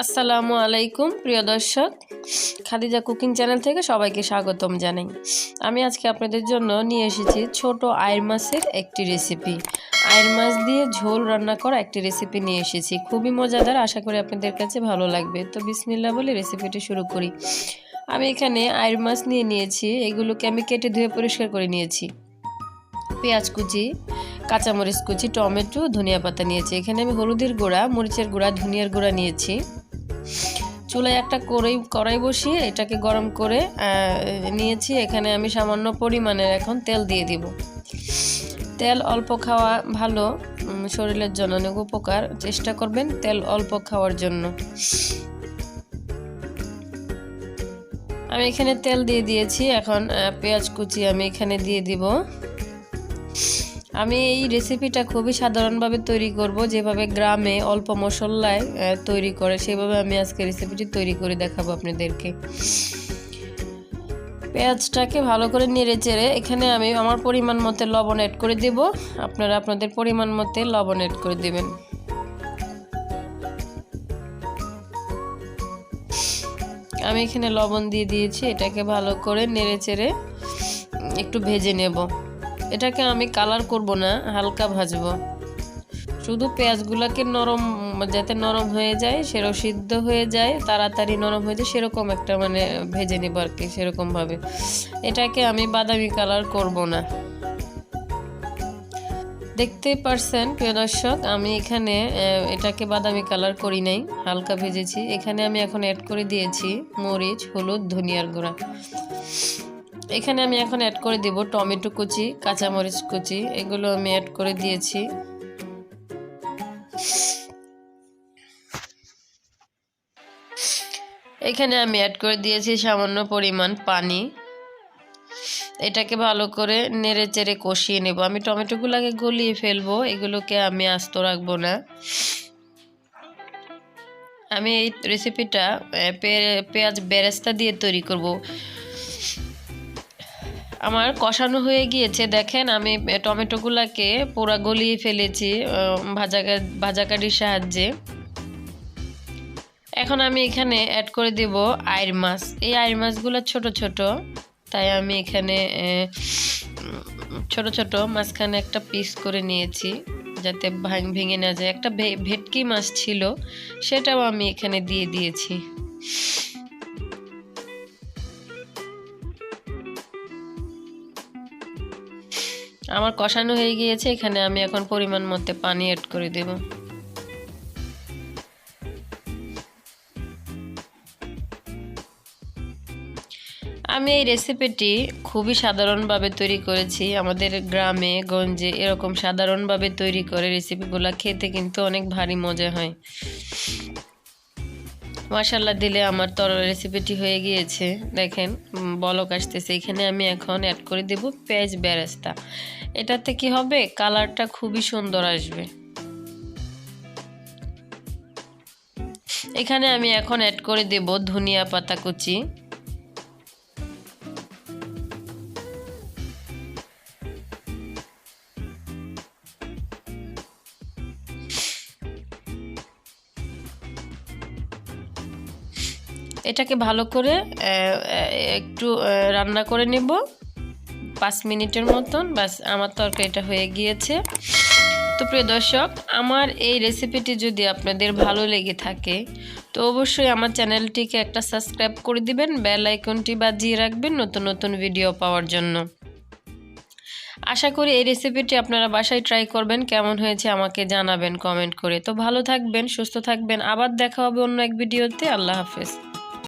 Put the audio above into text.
আসসালামু আলাইকুম প্রিয় দর্শক, খাদিজা কুকিং চ্যানেল থেকে সবাইকে স্বাগতম জানাই। আমি আজকে আপনাদের জন্য নিয়ে এসেছি ছোট আইর মাছের একটি রেসিপি। আইর মাছ দিয়ে ঝোল রান্না করা একটি রেসিপি নিয়ে এসেছি, খুবই মজাদার। আশা করি আপনাদের কাছে ভালো লাগবে। তো বিসমিল্লাহ বলে রেসিপিটি শুরু করি। আমি এখানে আইর মাছ নিয়ে নিয়েছি, এগুলোকে আমি কেটে ধুয়ে পরিষ্কার করে নিয়েছি। পেঁয়াজ কুচি, কাঁচামরিচ কুচি, টমেটো, ধনিয়া পাতা নিয়েছি। এখানে আমি হলুদের গুঁড়া, মরিচের গুঁড়া, ধনিয়ার গুঁড়া নিয়েছি। চুলায় একটা কড়াই বসিয়ে এটাকে গরম করে নিয়েছি। এখানে আমি সামান্য পরিমাণের এখন তেল দিয়ে দিব। তেল অল্প খাওয়া ভালো, শরীরের জন্য অনেক উপকার। চেষ্টা করবেন তেল অল্প খাওয়ার জন্য। আমি এখানে তেল দিয়ে দিয়েছি। এখন পেঁয়াজ কুচি আমি এখানে দিয়ে দিব। আমি এই রেসিপিটা খুবই সাধারণভাবে তৈরি করব, যেভাবে গ্রামে অল্প মশলায় তৈরি করে সেভাবে আমি আজকে রেসিপিটি তৈরি করে দেখাবো আপনাদেরকে। পেঁয়াজটাকে ভালো করে নেড়ে চেড়ে এখানে আমি আমার পরিমাণ মতো লবণ অ্যাড করে দেব। আপনারা আপনাদের পরিমাণ মতো লবণ অ্যাড করে দেবেন। আমি এখানে লবণ দিয়ে দিয়েছি। এটাকে ভালো করে নেড়ে চেড়ে একটু ভেজে নেব। এটাকে আমি কালার করব না, হালকা ভাজবো। শুধু পেঁয়াজগুলোকে যাতে নরম হয়ে যায়, সেরকম সিদ্ধ হয়ে যায়, তাড়াতাড়ি নরম হয়ে যায়, সেরকম একটা ভেজে নেব আর কি, সেরকমভাবে। এটাকে আমি বাদামি কালার করব না। দেখতেই পারছেন প্রিয় দর্শক, আমি এখানে এটাকে বাদামি কালার করি নাই, হালকা ভেজেছি। এখানে আমি এখন অ্যাড করে দিয়েছি মরিচ, হলুদ, ধনিয়ার গুঁড়া। এখানে আমি এখন অ্যাড করে দেব টমেটো কুচি, কাঁচামরিচ কুচি, এগুলো আমি অ্যাড করে দিয়েছি। এখানে আমি অ্যাড করে দিয়েছি সামান্য পরিমাণ পানি। এটাকে ভালো করে নেড়ে চেড়ে কষিয়ে নেব। আমি টমেটোগুলোকে গলিয়ে ফেলবো, এগুলোকে আমি আস্ত রাখবো না। আমি এই রেসিপিটা পেঁয়াজ বেরেস্তা দিয়ে তৈরি করব। আমার কষানো হয়ে গিয়েছে, দেখেন আমি টমেটোগুলোকে পুরো গলিয়ে ফেলেছি ভাজা কাঠির সাহায্যে। এখন আমি এখানে অ্যাড করে দেব আইর মাছ। এই আইর মাছগুলো ছোট ছোট, তাই আমি এখানে ছোট ছোট মাঝখানে একটা পিস করে নিয়েছি, যাতে ভেঙে না যায়। একটা ভেটকি মাছ ছিল, সেটাও আমি এখানে দিয়ে দিয়েছি। আমার কষানো হয়ে গিয়েছে। এখানে আমি এখন পরিমাণ মতো পানি অ্যাড করে দেব। আমি এই রেসিপিটি খুবই সাধারণভাবে তৈরি করেছি। আমাদের গ্রামে গঞ্জে এরকম সাধারণভাবে তৈরি করে রেসিপিগুলো খেতে কিন্তু অনেক ভারী মজা হয়। মাশাআল্লাহ দিলে আমার রেসিপিটি হয়ে গিয়েছে, দেখেন বলক আসতেছে। এখানে আমি এখন অ্যাড করে দেব পেঁয়াজ বেরেস্তা। এটাতে কি হবে, কালারটা খুবই সুন্দর আসবে। এখানে আমি এখন অ্যাড করে দেব ধনিয়া পাতা কুচি। এটাকে ভালো করে একটু রান্না করে নেব 5 মিনিটের মতন। বাস, আমার তরকারিটা হয়ে গিয়েছে। তো প্রিয় দর্শক, আমার এই রেসিপিটি যদি আপনাদের ভালো লেগে থাকে তো অবশ্যই আমার চ্যানেলটিকে একটা সাবস্ক্রাইব করে দিবেন, বেল আইকনটি বাজিয়ে রাখবেন নতুন নতুন ভিডিও পাওয়ার জন্য। আশা করি এই রেসিপিটি আপনারা বাসায় ট্রাই করবেন, কেমন হয়েছে আমাকে জানাবেন কমেন্ট করে। তো ভালো থাকবেন, সুস্থ থাকবেন, আবার দেখা হবে অন্য এক ভিডিওতে। আল্লাহ হাফেজ।